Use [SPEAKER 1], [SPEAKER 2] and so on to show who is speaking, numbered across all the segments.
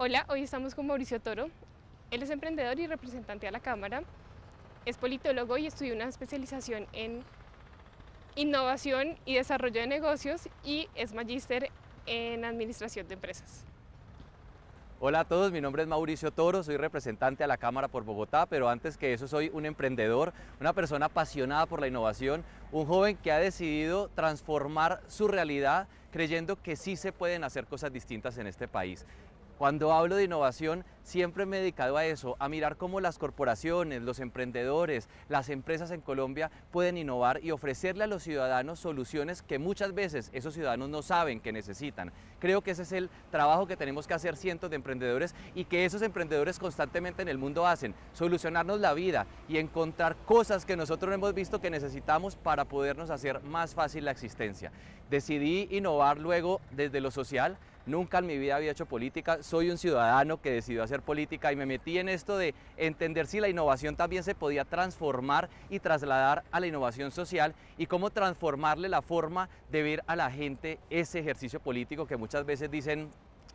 [SPEAKER 1] Hola, hoy estamos con Mauricio Toro. Él es emprendedor y representante a la Cámara. Es politólogo y estudió una especialización en innovación y desarrollo de negocios y es magíster en administración de empresas.
[SPEAKER 2] Hola a todos, mi nombre es Mauricio Toro, soy representante a la Cámara por Bogotá, pero antes que eso soy un emprendedor, una persona apasionada por la innovación, un joven que ha decidido transformar su realidad creyendo que sí se pueden hacer cosas distintas en este país. Cuando hablo de innovación, siempre me he dedicado a eso, a mirar cómo las corporaciones, los emprendedores, las empresas en Colombia pueden innovar y ofrecerle a los ciudadanos soluciones que muchas veces esos ciudadanos no saben que necesitan. Creo que ese es el trabajo que tenemos que hacer cientos de emprendedores y que esos emprendedores constantemente en el mundo hacen, solucionarnos la vida y encontrar cosas que nosotros no hemos visto que necesitamos para podernos hacer más fácil la existencia. Decidí innovar luego desde lo social. Nunca en mi vida había hecho política, soy un ciudadano que decidió hacer política y me metí en esto de entender si la innovación también se podía transformar y trasladar a la innovación social y cómo transformarle la forma de ver a la gente ese ejercicio político que muchas veces dicen: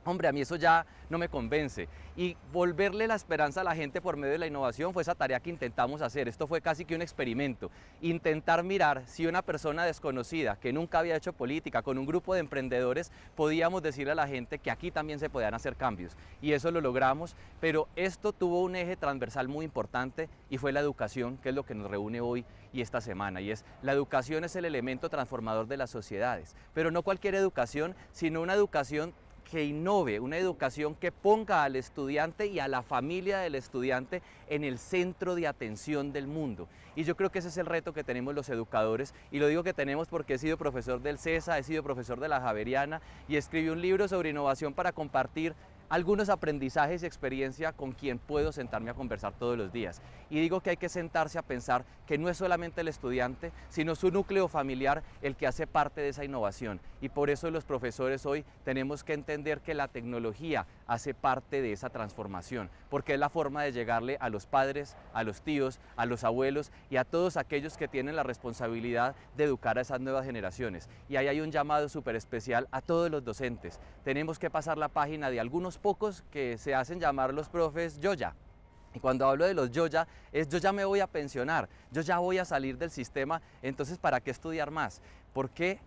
[SPEAKER 2] hombre, a mí eso ya no me convence. Y volverle la esperanza a la gente por medio de la innovación fue esa tarea que intentamos hacer. Esto fue casi que un experimento. Intentar mirar si una persona desconocida, que nunca había hecho política, con un grupo de emprendedores, podíamos decirle a la gente que aquí también se podían hacer cambios. Y eso lo logramos, pero esto tuvo un eje transversal muy importante y fue la educación, que es lo que nos reúne hoy y esta semana. Y es, la educación es el elemento transformador de las sociedades. Pero no cualquier educación, sino una educación que innove, una educación que ponga al estudiante y a la familia del estudiante en el centro de atención del mundo. Y yo creo que ese es el reto que tenemos los educadores, y lo digo que tenemos porque he sido profesor del CESA, he sido profesor de la Javeriana y escribí un libro sobre innovación para compartir algunos aprendizajes y experiencia con quien puedo sentarme a conversar todos los días. Y digo que hay que sentarse a pensar que no es solamente el estudiante, sino su núcleo familiar el que hace parte de esa innovación. Y por eso los profesores hoy tenemos que entender que la tecnología hace parte de esa transformación, porque es la forma de llegarle a los padres, a los tíos, a los abuelos y a todos aquellos que tienen la responsabilidad de educar a esas nuevas generaciones. Y ahí hay un llamado súper especial a todos los docentes. Tenemos que pasar la página de algunos pocos que se hacen llamar los profes yoya. Y cuando hablo de los yoya, es yo ya me voy a pensionar, yo ya voy a salir del sistema, entonces ¿para qué estudiar más? ¿Por qué?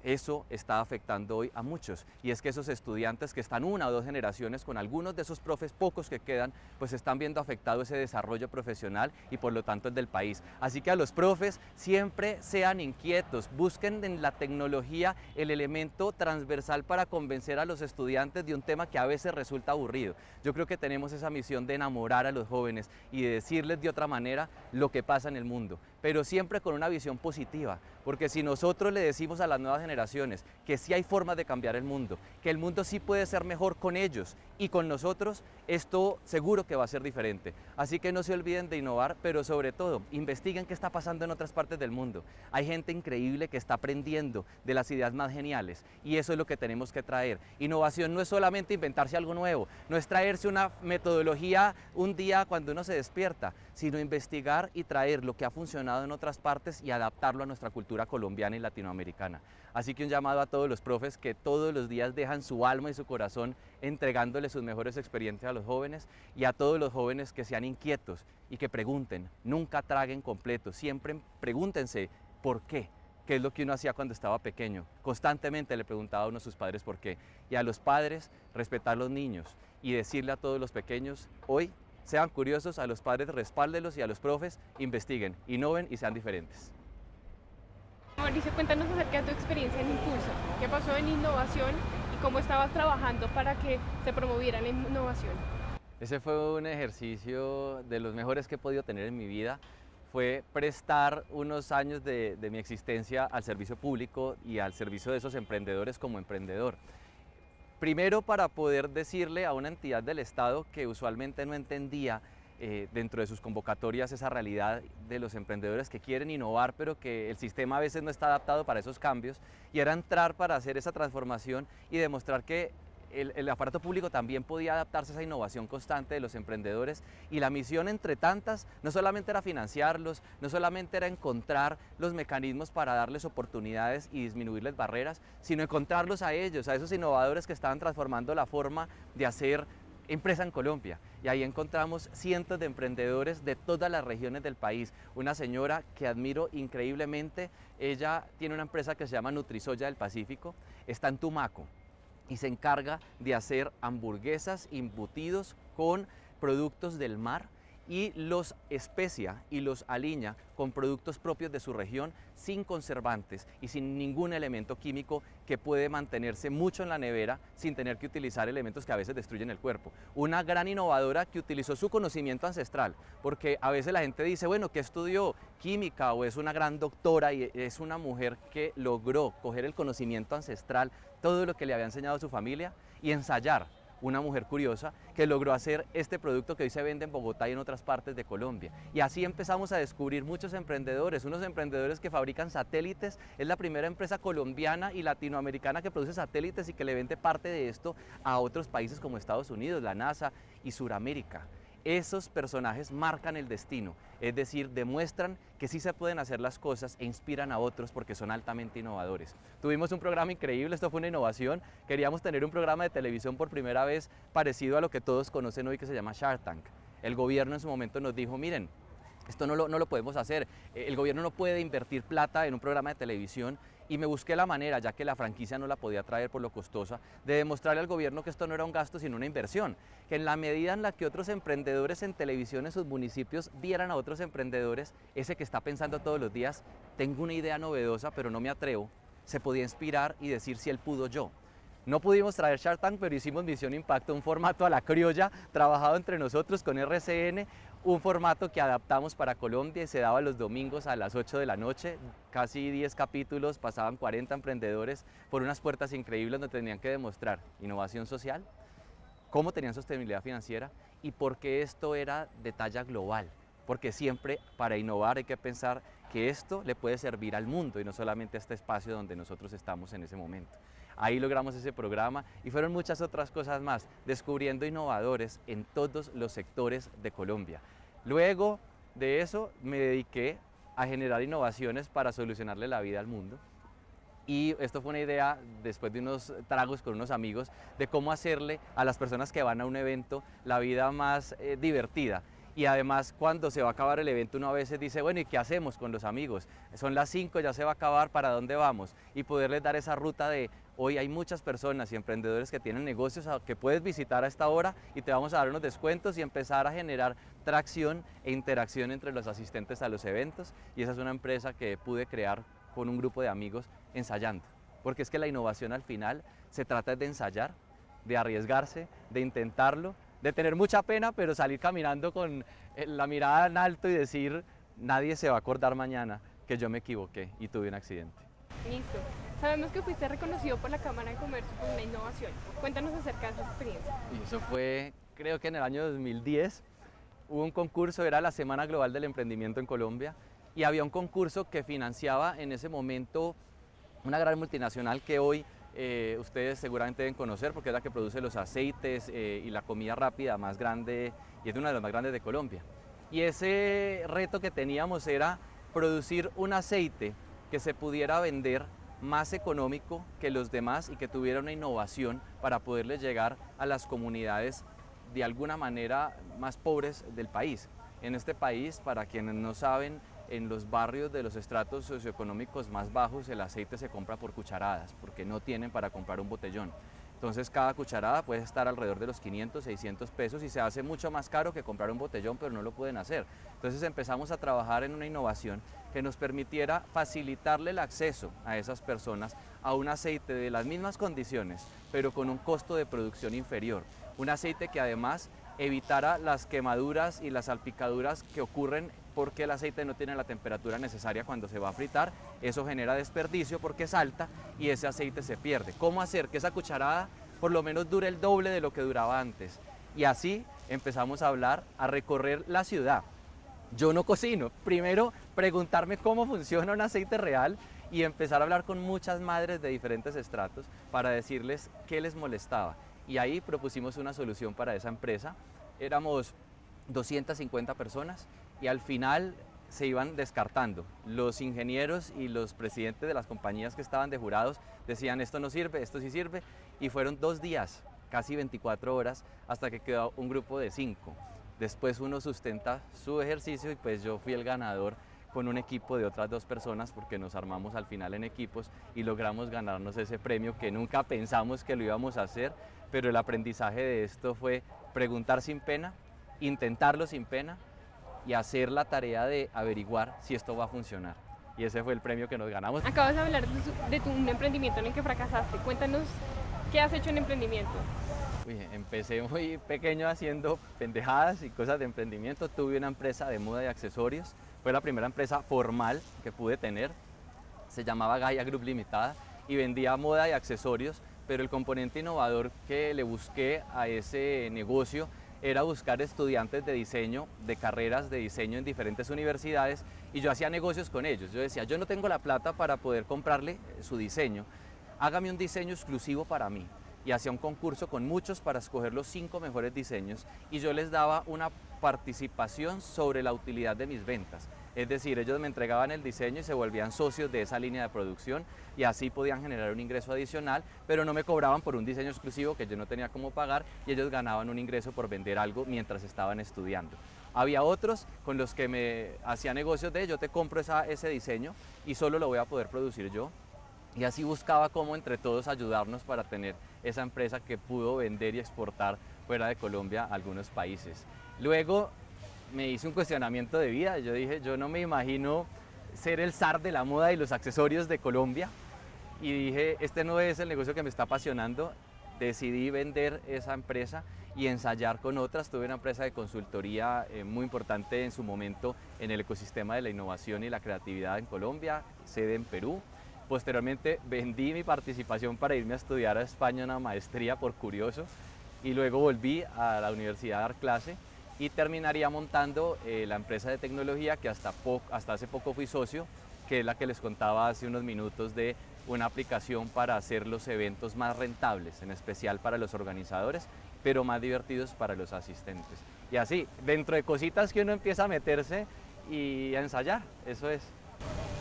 [SPEAKER 2] Eso está afectando hoy a muchos, y es que esos estudiantes que están una o dos generaciones con algunos de esos profes pocos que quedan, pues están viendo afectado ese desarrollo profesional y por lo tanto el del país. Así que a los profes siempre sean inquietos, busquen en la tecnología el elemento transversal para convencer a los estudiantes de un tema que a veces resulta aburrido. Yo creo que tenemos esa misión de enamorar a los jóvenes y de decirles de otra manera lo que pasa en el mundo, pero siempre con una visión positiva, porque si nosotros le decimos a las nuevas generaciones que sí hay formas de cambiar el mundo, que el mundo sí puede ser mejor con ellos y con nosotros, esto seguro que va a ser diferente. Así que no se olviden de innovar, pero sobre todo investiguen qué está pasando en otras partes del mundo. Hay gente increíble que está aprendiendo de las ideas más geniales y eso es lo que tenemos que traer. Innovación no es solamente inventarse algo nuevo, no es traerse una metodología un día cuando uno se despierta, sino investigar y traer lo que ha funcionado en otras partes y adaptarlo a nuestra cultura colombiana y latinoamericana. Así que un llamado a todos los profes que todos los días dejan su alma y su corazón entregándole sus mejores experiencias a los jóvenes, y a todos los jóvenes que sean inquietos y que pregunten, nunca traguen completo, siempre pregúntense por qué. ¿Qué es lo que uno hacía cuando estaba pequeño? Constantemente le preguntaba a uno a sus padres por qué. Y a los padres, respetar a los niños y decirle a todos los pequeños, hoy sean curiosos, a los padres respáldelos y a los profes investiguen, innoven y sean diferentes.
[SPEAKER 1] Mauricio, cuéntanos acerca de tu experiencia en Impulso. ¿Qué pasó en innovación y cómo estabas trabajando para que se promoviera la innovación?
[SPEAKER 2] Ese fue un ejercicio de los mejores que he podido tener en mi vida. Fue prestar unos años de mi existencia al servicio público y al servicio de esos emprendedores como emprendedor. Primero, para poder decirle a una entidad del Estado que usualmente no entendía dentro de sus convocatorias esa realidad de los emprendedores que quieren innovar, pero que el sistema a veces no está adaptado para esos cambios, y era entrar para hacer esa transformación y demostrar que el aparato público también podía adaptarse a esa innovación constante de los emprendedores, y la misión entre tantas no solamente era financiarlos, no solamente era encontrar los mecanismos para darles oportunidades y disminuirles barreras, sino encontrarlos a ellos, a esos innovadores que estaban transformando la forma de hacer empresa en Colombia. Y ahí encontramos cientos de emprendedores de todas las regiones del país. Una señora que admiro increíblemente, ella tiene una empresa que se llama Nutrisoya del Pacífico, está en Tumaco y se encarga de hacer hamburguesas, embutidos con productos del mar, y los especia y los aliña con productos propios de su región, sin conservantes y sin ningún elemento químico que puede mantenerse mucho en la nevera sin tener que utilizar elementos que a veces destruyen el cuerpo. Una gran innovadora que utilizó su conocimiento ancestral, porque a veces la gente dice, bueno, ¿qué estudió? Química, o es una gran doctora, y es una mujer que logró coger el conocimiento ancestral, todo lo que le había enseñado su familia, y ensayar. Una mujer curiosa que logró hacer este producto que hoy se vende en Bogotá y en otras partes de Colombia. Y así empezamos a descubrir muchos emprendedores, unos emprendedores que fabrican satélites. Es la primera empresa colombiana y latinoamericana que produce satélites y que le vende parte de esto a otros países como Estados Unidos, la NASA y Suramérica. Esos personajes marcan el destino, es decir, demuestran que sí se pueden hacer las cosas e inspiran a otros porque son altamente innovadores. Tuvimos un programa increíble, esto fue una innovación, queríamos tener un programa de televisión por primera vez parecido a lo que todos conocen hoy, que se llama Shark Tank. El gobierno en su momento nos dijo, miren, esto no lo podemos hacer, el gobierno no puede invertir plata en un programa de televisión, y me busqué la manera, ya que la franquicia no la podía traer por lo costosa, de demostrarle al gobierno que esto no era un gasto sino una inversión, que en la medida en la que otros emprendedores en televisión en sus municipios vieran a otros emprendedores, ese que está pensando todos los días, tengo una idea novedosa pero no me atrevo, se podía inspirar y decir si él pudo yo. No pudimos traer Shark Tank, pero hicimos Misión Impacto, un formato a la criolla, trabajado entre nosotros con RCN, un formato que adaptamos para Colombia y se daba los domingos a las 8 de la noche, casi 10 capítulos, pasaban 40 emprendedores por unas puertas increíbles donde tenían que demostrar innovación social, cómo tenían sostenibilidad financiera y por qué esto era de talla global. Porque siempre para innovar hay que pensar que esto le puede servir al mundo y no solamente a este espacio donde nosotros estamos en ese momento. Ahí logramos ese programa y fueron muchas otras cosas más, descubriendo innovadores en todos los sectores de Colombia. Luego de eso me dediqué a generar innovaciones para solucionarle la vida al mundo. Y esto fue una idea, después de unos tragos con unos amigos, de cómo hacerle a las personas que van a un evento la vida más divertida. Y además, cuando se va a acabar el evento, uno a veces dice, bueno, ¿y qué hacemos con los amigos? Son las 5, ya se va a acabar, ¿para dónde vamos? Y poderles dar esa ruta de, hoy hay muchas personas y emprendedores que tienen negocios que puedes visitar a esta hora y te vamos a dar unos descuentos y empezar a generar tracción e interacción entre los asistentes a los eventos. Y esa es una empresa que pude crear con un grupo de amigos ensayando. Porque es que la innovación al final se trata de ensayar, de arriesgarse, de intentarlo, de tener mucha pena, pero salir caminando con la mirada en alto y decir, nadie se va a acordar mañana que yo me equivoqué y tuve un accidente.
[SPEAKER 1] Listo. Sabemos que fuiste reconocido por la Cámara de Comercio por una innovación. Cuéntanos acerca de esa experiencia.
[SPEAKER 2] Y eso fue, creo que en el año 2010, hubo un concurso, era la Semana Global del Emprendimiento en Colombia, y había un concurso que financiaba en ese momento una gran multinacional que hoy ustedes seguramente deben conocer porque es la que produce los aceites y la comida rápida más grande, y es una de las más grandes de Colombia. Y ese reto que teníamos era producir un aceite que se pudiera vender más económico que los demás y que tuviera una innovación para poderle llegar a las comunidades de alguna manera más pobres del país. En este país, para quienes no saben, en los barrios de los estratos socioeconómicos más bajos el aceite se compra por cucharadas porque no tienen para comprar un botellón. Entonces cada cucharada puede estar alrededor de los 500, 600 pesos y se hace mucho más caro que comprar un botellón, pero no lo pueden hacer. Entonces empezamos a trabajar en una innovación que nos permitiera facilitarle el acceso a esas personas a un aceite de las mismas condiciones, pero con un costo de producción inferior. Un aceite que además evitara las quemaduras y las salpicaduras que ocurren porque el aceite no tiene la temperatura necesaria cuando se va a fritar. Eso genera desperdicio porque salta y ese aceite se pierde. ¿Cómo hacer que esa cucharada por lo menos dure el doble de lo que duraba antes? Y así empezamos a hablar, a recorrer la ciudad. Yo no cocino. Primero, preguntarme cómo funciona un aceite real y empezar a hablar con muchas madres de diferentes estratos para decirles qué les molestaba. Y ahí propusimos una solución para esa empresa. Éramos 250 personas y al final se iban descartando. Los ingenieros y los presidentes de las compañías que estaban de jurados decían esto no sirve, esto sí sirve, y fueron 2 días casi 24 horas hasta que quedó un grupo de 5. Después uno sustenta su ejercicio y pues yo fui el ganador con un equipo de otras 2 personas porque nos armamos al final en equipos y logramos ganarnos ese premio que nunca pensamos que lo íbamos a hacer, pero el aprendizaje de esto fue preguntar sin pena, intentarlo sin pena y hacer la tarea de averiguar si esto va a funcionar. Y ese fue el premio que nos ganamos.
[SPEAKER 1] Acabas de hablar de un emprendimiento en el que fracasaste. Cuéntanos qué has hecho en emprendimiento.
[SPEAKER 2] Uy, empecé muy pequeño haciendo pendejadas y cosas de emprendimiento. Tuve una empresa de moda y accesorios. Fue la primera empresa formal que pude tener. Se llamaba Gaia Group Limitada y vendía moda y accesorios, pero el componente innovador que le busqué a ese negocio era buscar estudiantes de diseño, de carreras de diseño en diferentes universidades, y yo hacía negocios con ellos. Yo decía, yo no tengo la plata para poder comprarle su diseño, hágame un diseño exclusivo para mí. Y hacía un concurso con muchos para escoger los 5 mejores diseños y yo les daba una participación sobre la utilidad de mis ventas. Es decir, ellos me entregaban el diseño y se volvían socios de esa línea de producción y así podían generar un ingreso adicional, pero no me cobraban por un diseño exclusivo que yo no tenía cómo pagar y ellos ganaban un ingreso por vender algo mientras estaban estudiando. Había otros con los que me hacía negocios de yo te compro ese diseño y solo lo voy a poder producir yo. Y así buscaba cómo entre todos ayudarnos para tener esa empresa que pudo vender y exportar fuera de Colombia a algunos países. Luego me hice un cuestionamiento de vida. Yo dije, yo no me imagino ser el zar de la moda y los accesorios de Colombia. Y dije, este no es el negocio que me está apasionando. Decidí vender esa empresa y ensayar con otras. Tuve una empresa de consultoría muy importante en su momento en el ecosistema de la innovación y la creatividad en Colombia, sede en Perú. Posteriormente vendí mi participación para irme a estudiar a España una maestría por curioso y luego volví a la universidad a dar clase y terminaría montando la empresa de tecnología que hasta hace poco fui socio, que es la que les contaba hace unos minutos de una aplicación para hacer los eventos más rentables, en especial para los organizadores, pero más divertidos para los asistentes. Y así, dentro de cositas que uno empieza a meterse y a ensayar, eso es.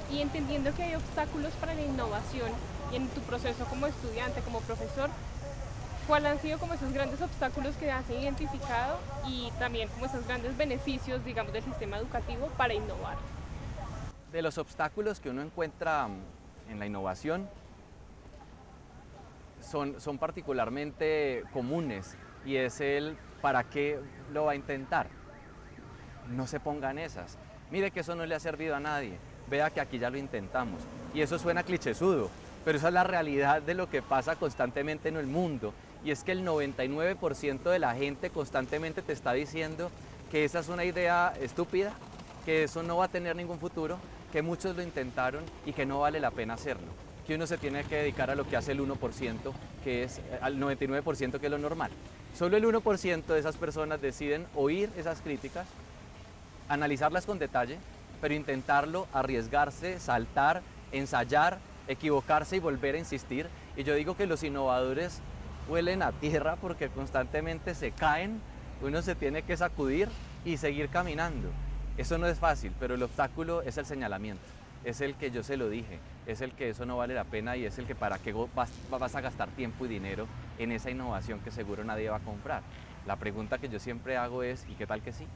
[SPEAKER 1] Y entendiendo que hay obstáculos para la innovación y en tu proceso como estudiante, como profesor, ¿cuáles han sido como esos grandes obstáculos que has identificado y también como esos grandes beneficios, digamos, del sistema educativo para innovar?
[SPEAKER 2] De los obstáculos que uno encuentra en la innovación son particularmente comunes y es el ¿para qué lo va a intentar? No se pongan esas. Mire que eso no le ha servido a nadie. Vea que aquí ya lo intentamos. Y eso suena clichésudo, pero esa es la realidad de lo que pasa constantemente en el mundo. Y es que el 99% de la gente constantemente te está diciendo que esa es una idea estúpida, que eso no va a tener ningún futuro, que muchos lo intentaron y que no vale la pena hacerlo. Que uno se tiene que dedicar a lo que hace el 1%, que es al 99% que es lo normal. Solo el 1% de esas personas deciden oír esas críticas, analizarlas con detalle, pero intentarlo, arriesgarse, saltar, ensayar, equivocarse y volver a insistir. Y yo digo que los innovadores huelen a tierra porque constantemente se caen, uno se tiene que sacudir y seguir caminando. Eso no es fácil, pero el obstáculo es el señalamiento, es el que yo se lo dije, es el que eso no vale la pena y es el que para qué vas a gastar tiempo y dinero en esa innovación que seguro nadie va a comprar. La pregunta que yo siempre hago es, ¿y qué tal que sí?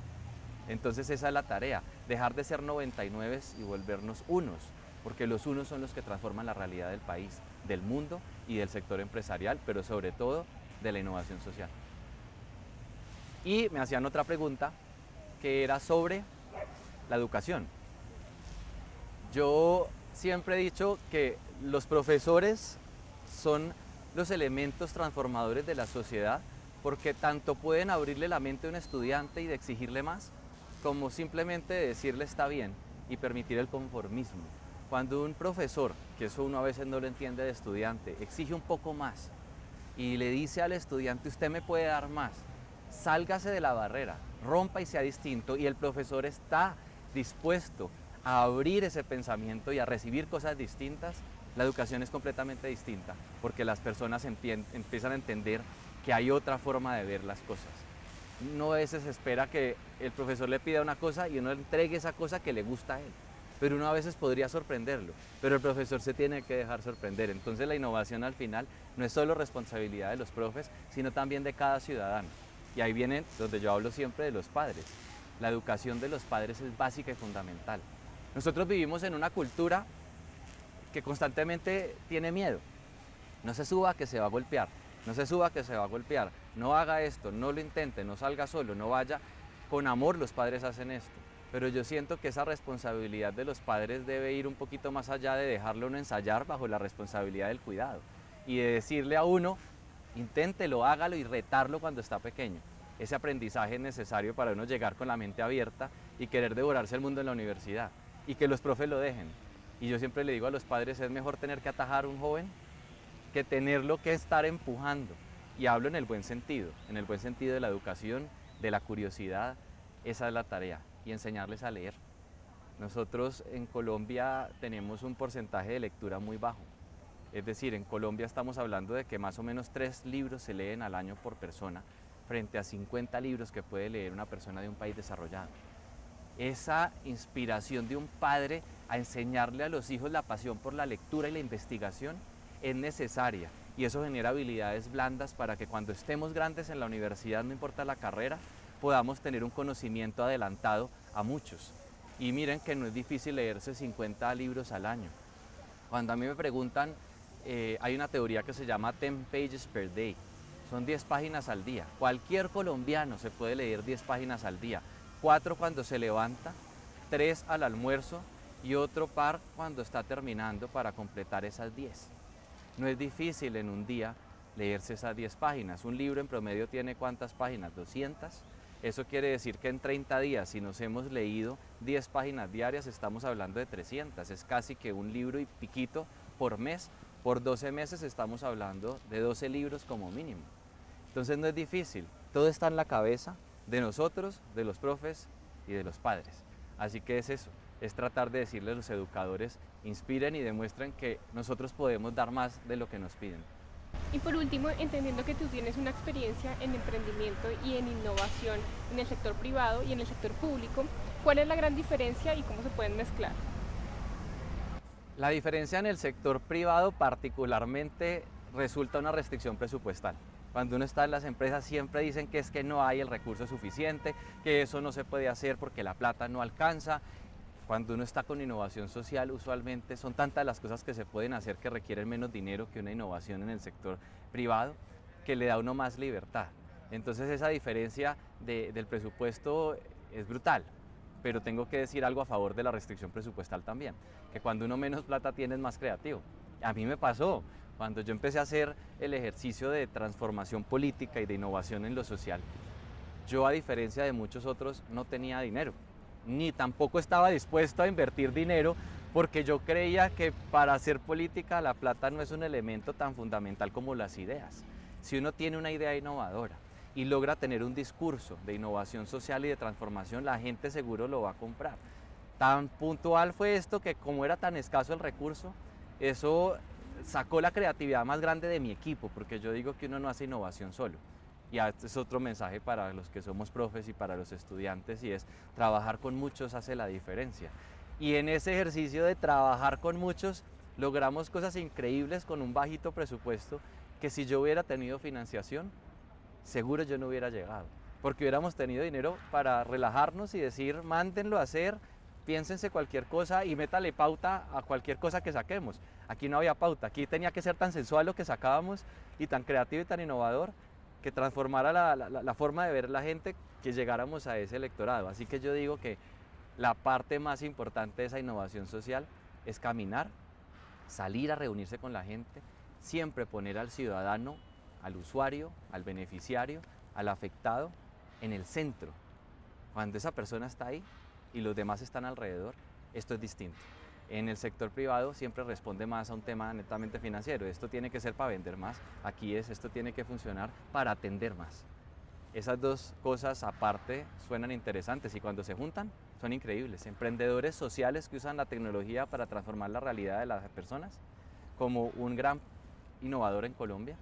[SPEAKER 2] Entonces esa es la tarea, dejar de ser 99 y volvernos unos, porque los unos son los que transforman la realidad del país, del mundo y del sector empresarial, pero sobre todo de la innovación social. Y me hacían otra pregunta que era sobre la educación. Yo siempre he dicho que los profesores son los elementos transformadores de la sociedad porque tanto pueden abrirle la mente a un estudiante y de exigirle más, como simplemente decirle está bien y permitir el conformismo. Cuando un profesor, que eso uno a veces no lo entiende de estudiante, exige un poco más y le dice al estudiante usted me puede dar más, sálgase de la barrera, rompa y sea distinto, y el profesor está dispuesto a abrir ese pensamiento y a recibir cosas distintas, la educación es completamente distinta porque las personas empiezan a entender que hay otra forma de ver las cosas. No a veces se espera que el profesor le pida una cosa y uno le entregue esa cosa que le gusta a él. pero uno a veces podría sorprenderlo, pero el profesor se tiene que dejar sorprender. Entonces la innovación al final no es solo responsabilidad de los profes, sino también de cada ciudadano. Y ahí viene donde yo hablo siempre de los padres. La educación de los padres es básica y fundamental. Nosotros vivimos en una cultura que constantemente tiene miedo. No se suba que se va a golpear, no se suba que se va a golpear, no haga esto, no lo intente, no salga solo, no vaya. Con amor los padres hacen esto. Pero yo siento que esa responsabilidad de los padres debe ir un poquito más allá de dejarlo uno ensayar bajo la responsabilidad del cuidado y de decirle a uno, inténtelo, hágalo y retarlo cuando está pequeño. Ese aprendizaje es necesario para uno llegar con la mente abierta y querer devorarse el mundo en la universidad y que los profes lo dejen. Y yo siempre le digo a los padres, es mejor tener que atajar a un joven que tenerlo que estar empujando. Y hablo en el buen sentido de la educación, de la curiosidad, esa es la tarea. Y enseñarles a leer. Nosotros en Colombia tenemos un porcentaje de lectura muy bajo. Es decir, en Colombia estamos hablando de que más o menos 3 libros se leen al año por persona, frente a 50 libros que puede leer una persona de un país desarrollado. Esa inspiración de un padre a enseñarle a los hijos la pasión por la lectura y la investigación es necesaria. Y eso genera habilidades blandas para que cuando estemos grandes en la universidad, no importa la carrera, podamos tener un conocimiento adelantado a muchos. Y miren que no es difícil leerse 50 libros al año. Cuando a mí me preguntan, hay una teoría que se llama 10 pages per day. Son 10 páginas al día. Cualquier colombiano se puede leer 10 páginas al día. 4 cuando se levanta, 3 al almuerzo y otro par cuando está terminando para completar esas 10. No es difícil en un día leerse esas 10 páginas. Un libro en promedio tiene ¿cuántas páginas? 200. Eso quiere decir que en 30 días, si nos hemos leído 10 páginas diarias, estamos hablando de 300. Es casi que un libro y piquito por mes. Por 12 meses estamos hablando de 12 libros como mínimo. Entonces no es difícil. Todo está en la cabeza de nosotros, de los profes y de los padres. Así que es eso, es tratar de decirle a los educadores, inspiren y demuestren que nosotros podemos dar más de lo que nos piden.
[SPEAKER 1] Y por último, entendiendo que tú tienes una experiencia en emprendimiento y en innovación en el sector privado y en el sector público, ¿cuál es la gran diferencia y cómo se pueden mezclar?
[SPEAKER 2] La diferencia en el sector privado particularmente resulta una restricción presupuestal. Cuando uno está en las empresas siempre dicen que es que no hay el recurso suficiente, que eso no se puede hacer porque la plata no alcanza. Cuando uno está con innovación social, usualmente son tantas las cosas que se pueden hacer que requieren menos dinero que una innovación en el sector privado, que le da a uno más libertad. Entonces esa diferencia del presupuesto es brutal, pero tengo que decir algo a favor de la restricción presupuestal también, que cuando uno menos plata tiene es más creativo. A mí me pasó, cuando yo empecé a hacer el ejercicio de transformación política y de innovación en lo social, yo a diferencia de muchos otros no tenía dinero, ni tampoco estaba dispuesto a invertir dinero porque yo creía que para hacer política la plata no es un elemento tan fundamental como las ideas. Si uno tiene una idea innovadora y logra tener un discurso de innovación social y de transformación, la gente seguro lo va a comprar. Tan puntual fue esto que como era tan escaso el recurso, eso sacó la creatividad más grande de mi equipo, porque yo digo que uno no hace innovación solo. Y este es otro mensaje para los que somos profes y para los estudiantes, y es trabajar con muchos hace la diferencia. Y en ese ejercicio de trabajar con muchos, logramos cosas increíbles con un bajito presupuesto, que si yo hubiera tenido financiación, seguro yo no hubiera llegado. Porque hubiéramos tenido dinero para relajarnos y decir, mándenlo a hacer, piénsense cualquier cosa y métale pauta a cualquier cosa que saquemos. Aquí no había pauta, aquí tenía que ser tan sensual lo que sacábamos y tan creativo y tan innovador, que transformara la forma de ver la gente, que llegáramos a ese electorado. Así que yo digo que la parte más importante de esa innovación social es caminar, salir a reunirse con la gente, siempre poner al ciudadano, al usuario, al beneficiario, al afectado en el centro. Cuando esa persona está ahí y los demás están alrededor, esto es distinto. En el sector privado siempre responde más a un tema netamente financiero. Esto tiene que ser para vender más, aquí esto tiene que funcionar para atender más. Esas dos cosas aparte suenan interesantes y cuando se juntan son increíbles. Emprendedores sociales que usan la tecnología para transformar la realidad de las personas, como un gran innovador en Colombia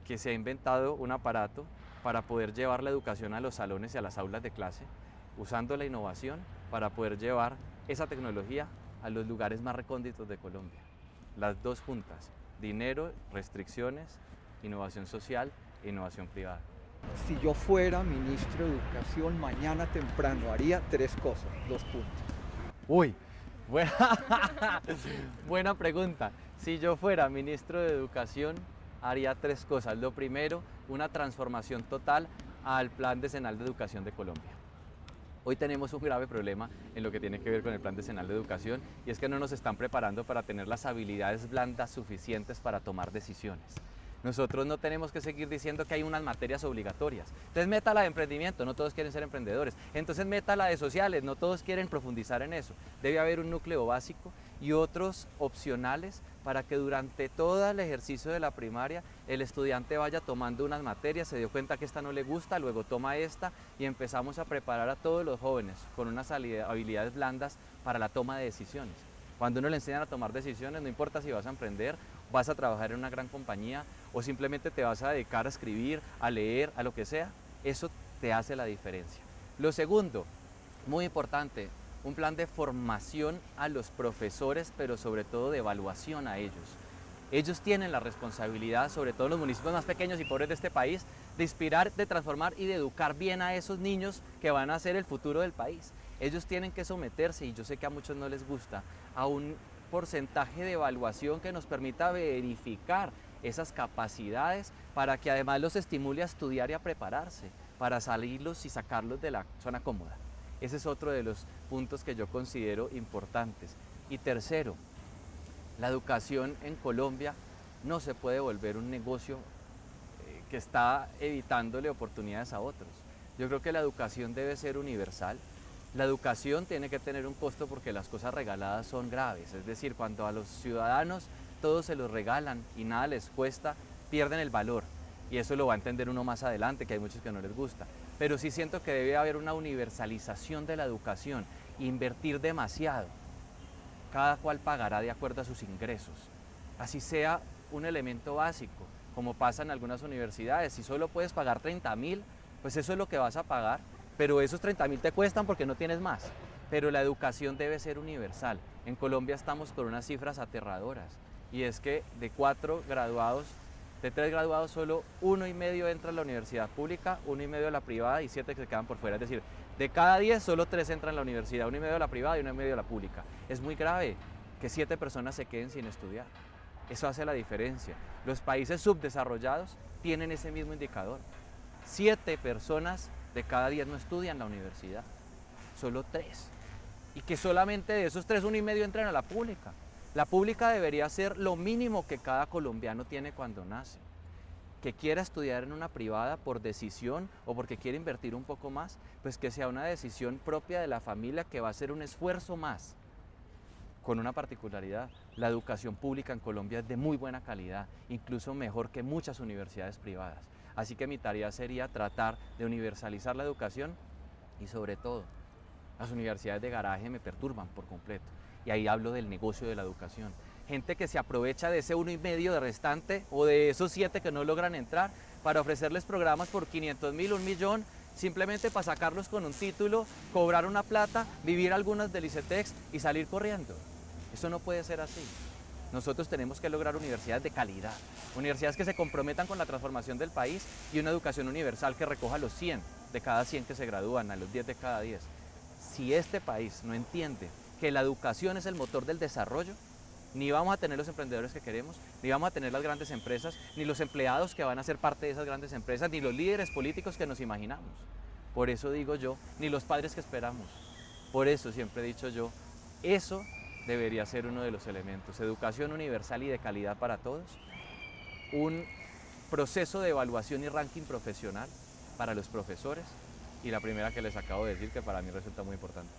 [SPEAKER 2] que se ha inventado un aparato para poder llevar la educación a los salones y a las aulas de clase, usando la innovación para poder llevar esa tecnología a los lugares más recónditos de Colombia. Las dos juntas, dinero, restricciones, innovación social e innovación privada.
[SPEAKER 3] Si yo fuera ministro de Educación, mañana temprano haría 3 cosas, 2 puntos.
[SPEAKER 2] Uy, buena, buena pregunta. Si yo fuera ministro de Educación, haría 3 cosas. Lo primero, una transformación total al Plan Decenal de Educación de Colombia. Hoy tenemos un grave problema en lo que tiene que ver con el Plan Decenal de Educación, y es que no nos están preparando para tener las habilidades blandas suficientes para tomar decisiones. Nosotros no tenemos que seguir diciendo que hay unas materias obligatorias. Entonces meta la de emprendimiento, no todos quieren ser emprendedores. Entonces meta la de sociales, no todos quieren profundizar en eso. Debe haber un núcleo básico y otros opcionales para que durante todo el ejercicio de la primaria el estudiante vaya tomando unas materias, se dio cuenta que esta no le gusta, luego toma esta, y empezamos a preparar a todos los jóvenes con unas habilidades blandas para la toma de decisiones. Cuando uno le enseñan a tomar decisiones, no importa si vas a emprender, vas a trabajar en una gran compañía o simplemente te vas a dedicar a escribir, a leer, a lo que sea, eso te hace la diferencia. Lo segundo, muy importante, un plan de formación a los profesores, pero sobre todo de evaluación a ellos. Ellos tienen la responsabilidad, sobre todo en los municipios más pequeños y pobres de este país, de inspirar, de transformar y de educar bien a esos niños que van a ser el futuro del país. Ellos tienen que someterse, y yo sé que a muchos no les gusta, a un porcentaje de evaluación que nos permita verificar esas capacidades para que además los estimule a estudiar y a prepararse, para salirlos y sacarlos de la zona cómoda. Ese es otro de los puntos que yo considero importantes. Y tercero, la educación en Colombia no se puede volver un negocio que está evitándole oportunidades a otros. Yo creo que la educación debe ser universal. La educación tiene que tener un costo porque las cosas regaladas son graves. Es decir, cuando a los ciudadanos todos se los regalan y nada les cuesta, pierden el valor. Y eso lo va a entender uno más adelante, que hay muchos que no les gusta. Pero sí siento que debe haber una universalización de la educación, invertir demasiado. Cada cual pagará de acuerdo a sus ingresos. Así sea un elemento básico, como pasa en algunas universidades. Si solo puedes pagar 30.000, pues eso es lo que vas a pagar, pero esos 30.000 te cuestan porque no tienes más. Pero la educación debe ser universal. En Colombia estamos con unas cifras aterradoras, y es que de 3 graduados, solo 1,5 entra a la universidad pública, 1,5 a la privada y 7 que se quedan por fuera. Es decir, de cada 10, solo 3 entran a la universidad, 1,5 a la privada y 1,5 a la pública. Es muy grave que 7 personas se queden sin estudiar. Eso hace la diferencia. Los países subdesarrollados tienen ese mismo indicador. 7 personas de cada 10 no estudian la universidad, solo 3. Y que solamente de esos 3, 1,5 entran a la pública. La pública debería ser lo mínimo que cada colombiano tiene cuando nace. Que quiera estudiar en una privada por decisión o porque quiere invertir un poco más, pues que sea una decisión propia de la familia, que va a ser un esfuerzo más. Con una particularidad, la educación pública en Colombia es de muy buena calidad, incluso mejor que muchas universidades privadas. Así que mi tarea sería tratar de universalizar la educación, y sobre todo, las universidades de garaje me perturban por completo. Y ahí hablo del negocio de la educación. Gente que se aprovecha de ese 1,5 de restante o de esos 7 que no logran entrar para ofrecerles programas por 500.000, 1.000.000, simplemente para sacarlos con un título, cobrar una plata, vivir algunas del ICETEX y salir corriendo. Eso no puede ser así. Nosotros tenemos que lograr universidades de calidad, universidades que se comprometan con la transformación del país, y una educación universal que recoja a los 100 de cada 100 que se gradúan, a los 10 de cada 10. Si este país no entiende que la educación es el motor del desarrollo, ni vamos a tener los emprendedores que queremos, ni vamos a tener las grandes empresas, ni los empleados que van a ser parte de esas grandes empresas, ni los líderes políticos que nos imaginamos. Por eso digo yo, ni los padres que esperamos. Por eso siempre he dicho yo, eso debería ser uno de los elementos. Educación universal y de calidad para todos, un proceso de evaluación y ranking profesional para los profesores, y la primera que les acabo de decir, que para mí resulta muy importante.